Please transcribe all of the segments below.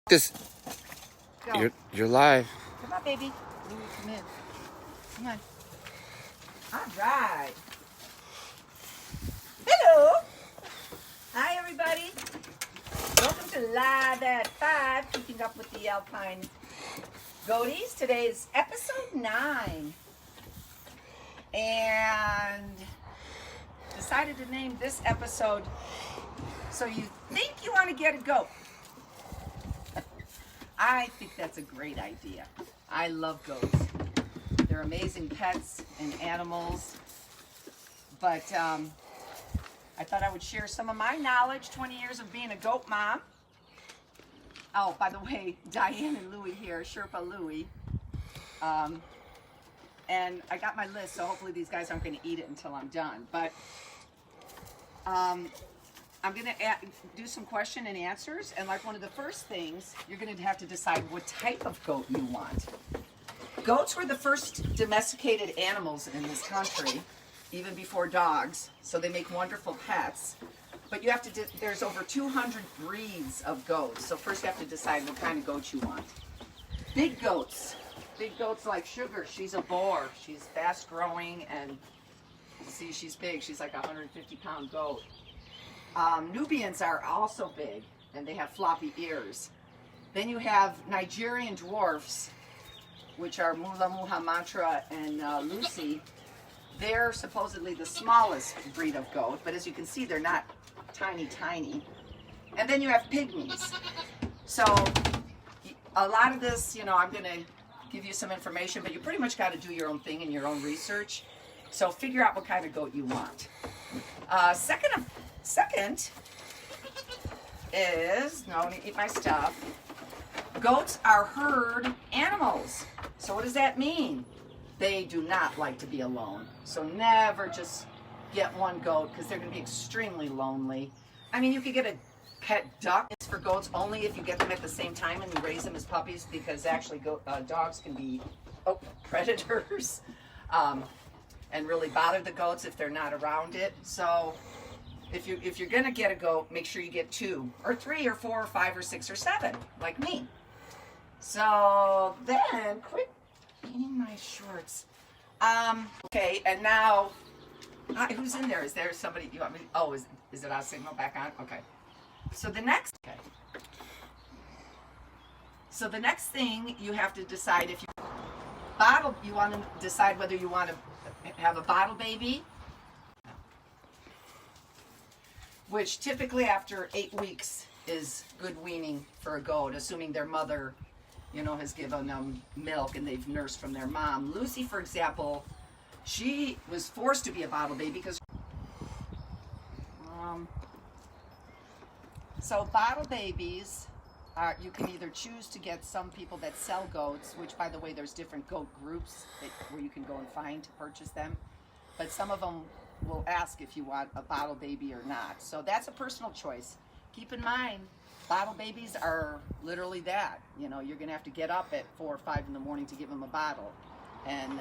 This, Go. you're live. Come on, baby. Louie, come in. Come on. All right. Hello. Hi, everybody. Welcome to Live at 5, keeping up with the Alpine Goaties. Today's episode 9. And decided to name this episode So You Think You Want to Get a Goat. I think that's a great idea. I love goats. They're amazing pets and animals. But I thought I would share some of my knowledge, 20 years of being a goat mom. Oh, by the way, Diane and Louie here, Sherpa Louie. And I got my list, so hopefully these guys aren't going to eat it until I'm done. But I'm going to do some question and answers, and like one of the first things, you're going to have to decide what type of goat you want. Goats were the first domesticated animals in this country, even before dogs, so they make wonderful pets. But you have to, there's over 200 breeds of goats, so first you have to decide what kind of goat you want. Big goats like Sugar, she's a boar. She's fast growing, and see, she's big. She's like a 150-pound goat. Nubians are also big, and they have floppy ears. Then you have Nigerian dwarfs, which are Mula Muha Mantra and Lucy. They're supposedly the smallest breed of goat, but as you can see, they're not tiny. And then you have pygmies. So a lot of this, you know, I'm going to give you some information, but you pretty much got to do your own thing and your own research. So figure out what kind of goat you want. Second is, no, I'm gonna eat my stuff. Goats are herd animals. So what does that mean? They do not like to be alone. So never just get one goat, because they're gonna be extremely lonely. I mean, you could get a pet duck. It's for goats only if you get them at the same time and you raise them as puppies, because actually dogs can be predators and really bother the goats if they're not around it. So if you're gonna get a goat, make sure you get 2 or 3 or 4 or 5 or 6 or 7, like me. So then, quit eating my shorts. Okay, and now, who's in there? Is there somebody you want me? Oh, is it our signal back on? Okay. So the next thing you have to decide if you want to decide whether you want to have a bottle baby, which typically after 8 weeks is good weaning for a goat, assuming their mother, you know, has given them milk and they've nursed from their mom. Lucy, for example, she was forced to be a bottle baby because so bottle babies are, you can either choose to get some people that sell goats, which, by the way, there's different goat groups where you can go and find to purchase them, but some of them will ask if you want a bottle baby or not. So that's a personal choice. Keep in mind, bottle babies are literally that. You know, you're gonna have to get up at 4 or 5 in the morning to give them a bottle, and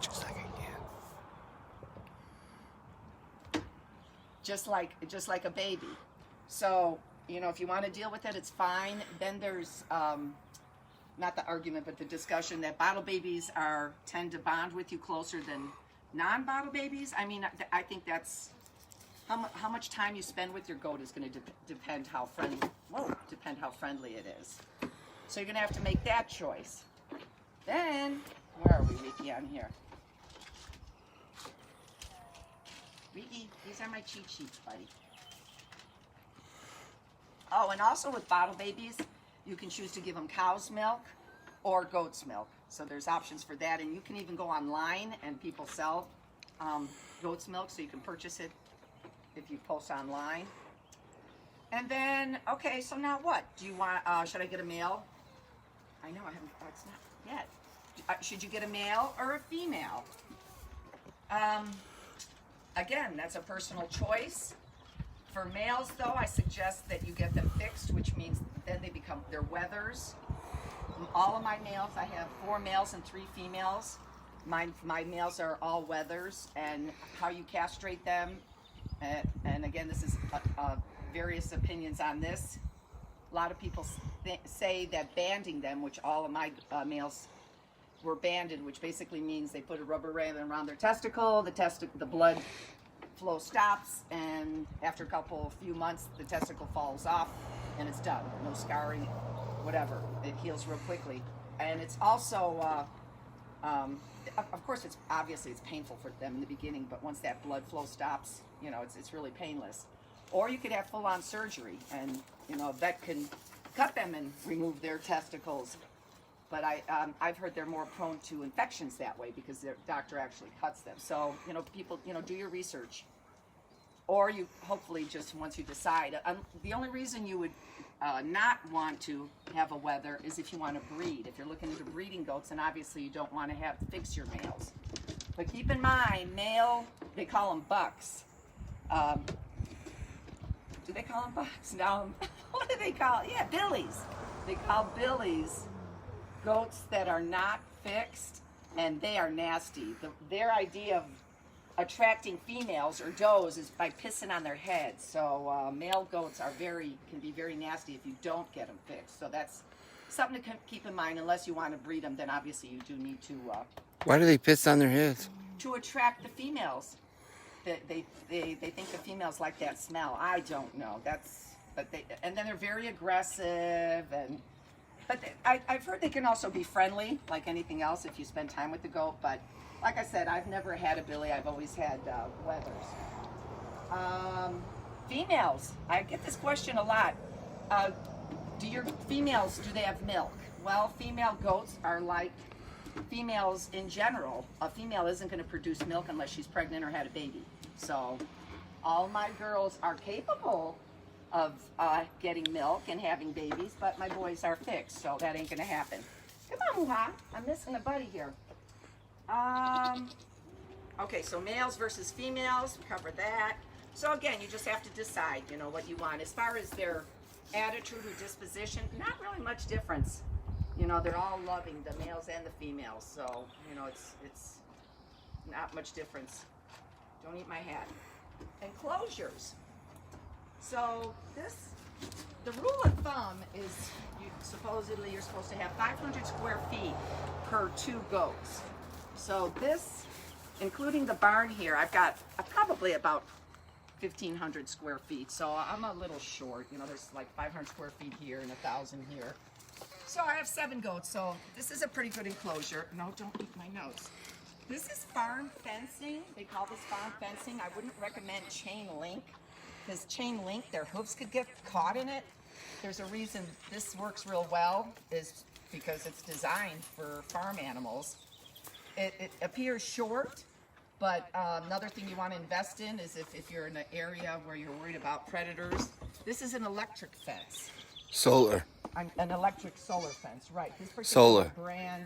just like a baby. So, you know, if you want to deal with it, it's fine. Then there's not the argument, but the discussion that bottle babies tend to bond with you closer than non-bottle babies. I mean, I think that's how much time you spend with your goat is going to depend how friendly it is. So you're going to have to make that choice. Then, where are we, Ricky, on here? Ricky, these are my cheat sheets, buddy. Oh, and also with bottle babies, you can choose to give them cow's milk or goat's milk. So there's options for that, and you can even go online and people sell goat's milk, so you can purchase it if you post online. And then, okay, so now what? Do you want, should I get a male? I know, I haven't, it's not yet. Should you get a male or a female? Again, that's a personal choice. For males, though, I suggest that you get them fixed, which means then they're wethers. All of my males, I have 4 males and 3 females. My males are all wethers, and how you castrate them, and again, this is various opinions on this. lot of people say that banding them, which all of my males were banded, which basically means they put a rubber band around their testicle, the blood flow stops, and after a few months, the testicle falls off, and it's done. No scarring, whatever. It heals real quickly. And it's also, of course, it's painful for them in the beginning, but once that blood flow stops, you know, it's really painless. Or you could have full-on surgery, and you know, that can cut them and remove their testicles. But I've heard they're more prone to infections that way because their doctor actually cuts them. So, you know, people, you know, do your research. Or you hopefully just once you decide. The only reason you would not want to have a wether is if you want to breed. If you're looking into breeding goats, and obviously you don't want to have fix your males. But keep in mind, they call them bucks. Do they call them bucks? No. What do they call? Yeah, billies. They call billies goats that are not fixed, and they are nasty. Their idea of attracting females or does is by pissing on their heads. So male goats can be very nasty if you don't get them fixed. So that's something to keep in mind. Unless you want to breed them, then obviously you do need to. Why do they piss on their heads? To attract the females. They think the females like that smell. I don't know. And then they're very aggressive But I've heard they can also be friendly, like anything else, if you spend time with the goat. But like I said, I've never had a billy. I've always had wethers. Females. I get this question a lot. Do your females, do they have milk? Well, female goats are like females in general. A female isn't going to produce milk unless she's pregnant or had a baby. So all my girls are capable of getting milk and having babies, but my boys are fixed, so that ain't gonna happen. Come on, Muha. I'm missing a buddy here. Okay, so males versus females, we covered that. So again, you just have to decide, you know, what you want. As far as their attitude or disposition, not really much difference. You know, they're all loving, the males and the females, so, you know, it's not much difference. Don't eat my hat. Enclosures. So the rule of thumb is supposedly you're supposed to have 500 square feet per 2 goats. So this, including the barn here, I've got probably about 1,500 square feet. So I'm a little short. You know, there's like 500 square feet here and 1,000 here. So I have 7 goats. So this is a pretty good enclosure. No, don't eat my nose. This is farm fencing. They call this farm fencing. I wouldn't recommend chain link. Because chain link, their hooves could get caught in it. There's a reason this works real well, is because it's designed for farm animals. It appears short, but another thing you want to invest in is if you're in an area where you're worried about predators. This is an electric fence. Solar. An electric solar fence, right. This particular brand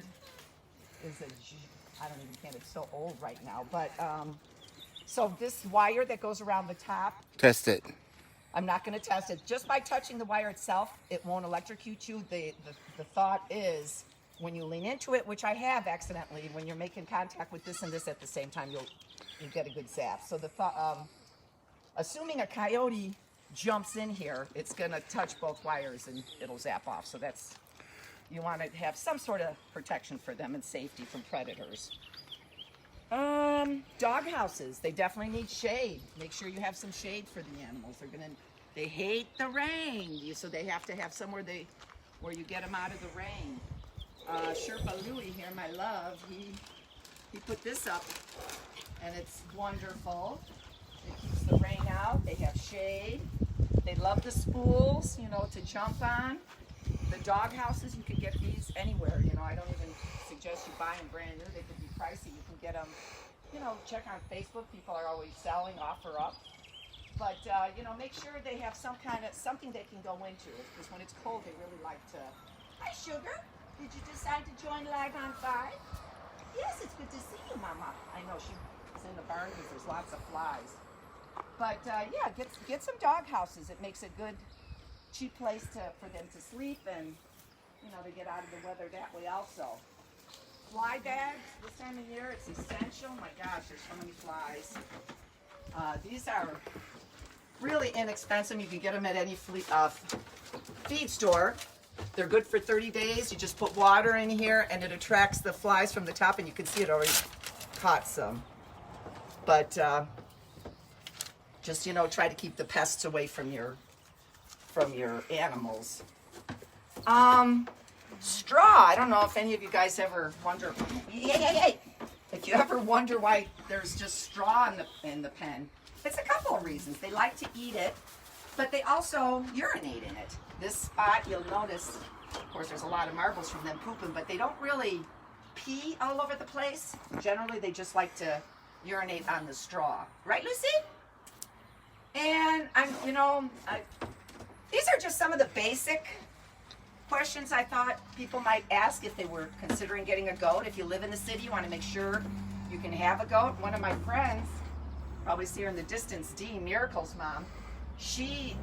is I don't even think it's so old right now, but so this wire that goes around the top. Test it. I'm not going to test it. Just by touching the wire itself, it won't electrocute you. The thought is when you lean into it, which I have accidentally, when you're making contact with this and this at the same time, you'll get a good zap. So the thought, assuming a coyote jumps in here, it's going to touch both wires and it'll zap off. So you want to have some sort of protection for them and safety from predators. Dog houses, they definitely need shade. Make sure you have some shade for the animals. They hate the rain, so they have to have somewhere where you get them out of the rain. Sherpa Louie here, my love, he put this up, and it's wonderful. It keeps the rain out. They have shade. They love the spools, you know, to jump on. The dog houses, you can get these anywhere. You know, I don't even suggest you buy them brand new. They could be pricey. You can get them, you know, check on Facebook. People are always selling, offer up. But, you know, make sure they have something they can go into. Because when it's cold, they really like to. Hi, Sugar. Did you decide to join Live on 5? Yes, it's good to see you, Mama. I know she's in the barn because there's lots of flies. But, yeah, get some dog houses. It makes a good, cheap place for them to sleep and, you know, to get out of the weather that way also. Fly bags, this time of year, it's essential. My gosh, there's so many flies. These are really inexpensive. You can get them at any feed store. They're good for 30 days. You just put water in here and it attracts the flies from the top, and you can see it already caught some. But just, you know, try to keep the pests away from your animals. Straw. I don't know if any of you guys ever wonder, if you ever wonder why there's just straw in the pen. It's a couple of reasons. They like to eat it, but they also urinate in it. This spot, you'll notice, of course, there's a lot of marbles from them pooping, but they don't really pee all over the place. Generally, they just like to urinate on the straw. Right, Lucy? And these are just some of the basic questions I thought people might ask if they were considering getting a goat. If you live in the city, you want to make sure you can have a goat. One of my friends, probably see her in the distance, Dee, Miracle's mom, she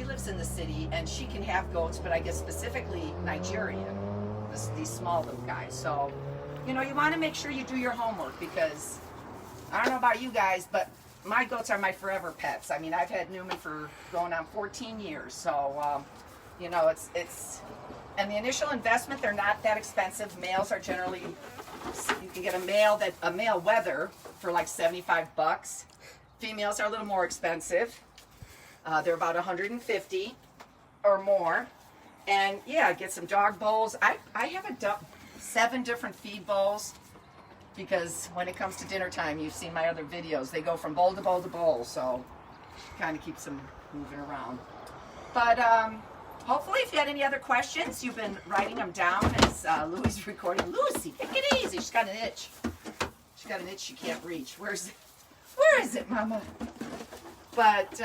lives in the city and she can have goats, but I guess specifically Nigerian, these small little guys. So, you know, you want to make sure you do your homework, because I don't know about you guys, but my goats are my forever pets. I mean, I've had Newman for going on 14 years. So, you know, and the initial investment, they're not that expensive. Males are generally, you can get a male wether for like $75. Females are a little more expensive. They're about $150 or more. And yeah, get some dog bowls. I have 7 different feed bowls, because when it comes to dinner time, you've seen my other videos, they go from bowl to bowl to bowl, so kind of keeps them moving around. But hopefully, if you had any other questions, you've been writing them down as Louie's recording. Lucy, take it easy. She's got an itch. She's got an itch she can't reach. Where is it, Mama? But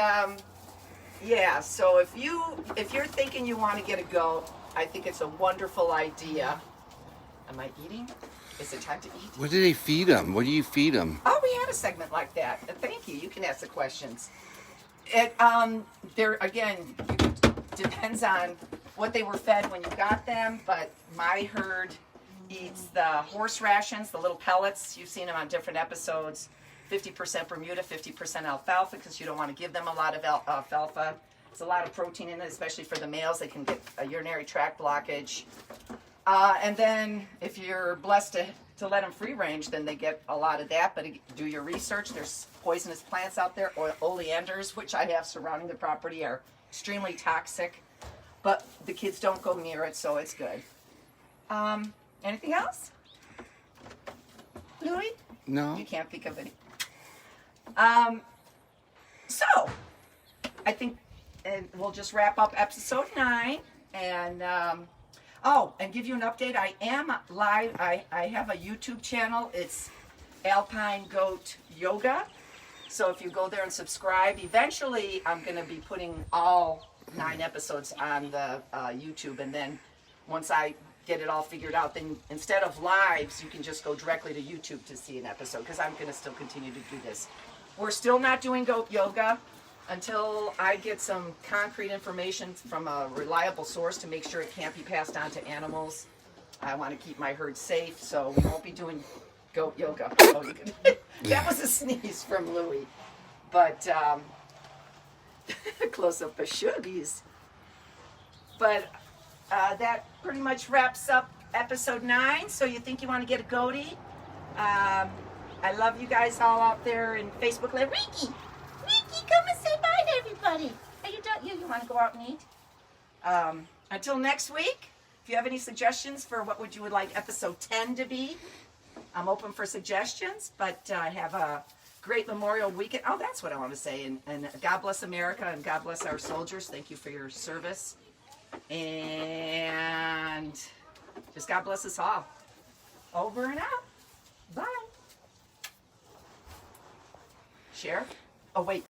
yeah, so if you're thinking you want to get a goat, I think it's a wonderful idea. Am I eating? Is it time to eat? What do they feed them? What do you feed them? Oh, we had a segment like that. Thank you. You can ask the questions. There again, depends on what they were fed when you got them, but my herd eats the horse rations, the little pellets. You've seen them on different episodes. 50% Bermuda, 50% alfalfa, because you don't want to give them a lot of alfalfa. There's a lot of protein in it, especially for the males. They can get a urinary tract blockage. And then if you're blessed to let them free range, then they get a lot of that. But do your research. There's poisonous plants out there, or oleanders, which I have surrounding the property, are extremely toxic. But the kids don't go near it, so it's good. Anything else? Louie? No. You can't think of any. So, I think we'll just wrap up episode 9. And, and give you an update. I am live. I have a YouTube channel. It's Alpine Goat Yoga. So if you go there and subscribe, eventually I'm going to be putting all 9 episodes on the YouTube. And then once I get it all figured out, then instead of lives, you can just go directly to YouTube to see an episode, because I'm going to still continue to do this. We're still not doing goat yoga until I get some concrete information from a reliable source to make sure it can't be passed on to animals. I want to keep my herd safe, so we won't be doing goat yoga. Oh, that was a sneeze from Louie. But close up of Shuggies. But that pretty much wraps up episode 9. So you think you want to get a goatee? I love you guys all out there in Facebook Live. Ricky, come and say bye to everybody. Are you done? You want to go out and eat? Until next week, if you have any suggestions for what would you would like episode 10 to be, I'm open for suggestions. But have a great Memorial weekend. Oh, that's what I want to say. And God bless America, and God bless our soldiers. Thank you for your service. And just God bless us all. Over and out. Bye. Share? Oh, wait.